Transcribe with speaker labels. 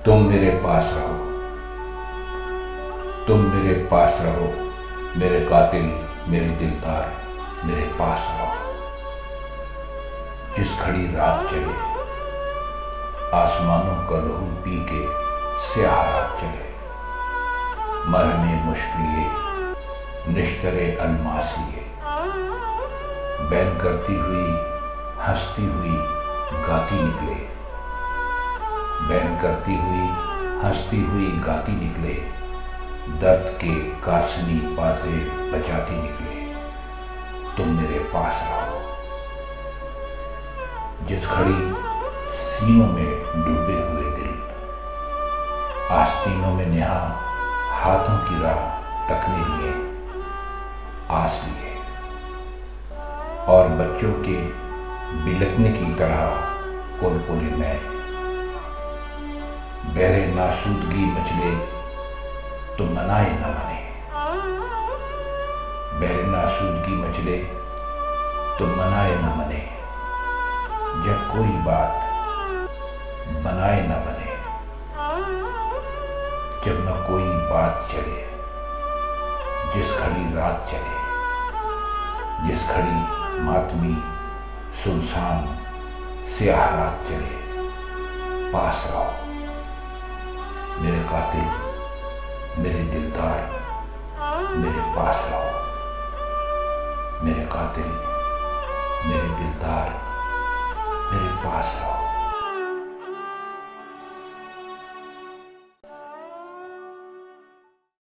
Speaker 1: तुम मेरे पास रहो, तुम मेरे पास रहो, मेरे कातिल, मेरे दिलदार, मेरे पास रहो। जिस घड़ी रात चले, आसमानों का लहू पी के स्याह रात चले, मरने मुश्किले निश्तरे अलमासिए, बैन करती हुई हंसती हुई गाती निकले, बैन करती हुई हंसती हुई गाती निकले, दर्द के कासनी बाजे बजाती निकले। तुम मेरे पास रहो। जिस घड़ी सीनों में डूबे हुए दिल आस्तीनों में नेहा हाथों की राह तकने लिए, आस लिए, और बच्चों के बिलकने की तरह पुलपुले में बहरे नासूदगी मचले तो मनाए न मने, बहरे नासूदगी मचले तो मनाए न मने, जब कोई बात बनाए न बने, जब न कोई बात चले, जिस घड़ी रात चले, जिस घड़ी मातमी सुनसान स्याह रात चले, पास रहो मेरे कातिल, मेरे दिलदार, मेरे पास रहो, मेरे कातिल, मेरे दिलदार, मेरे पास रहो।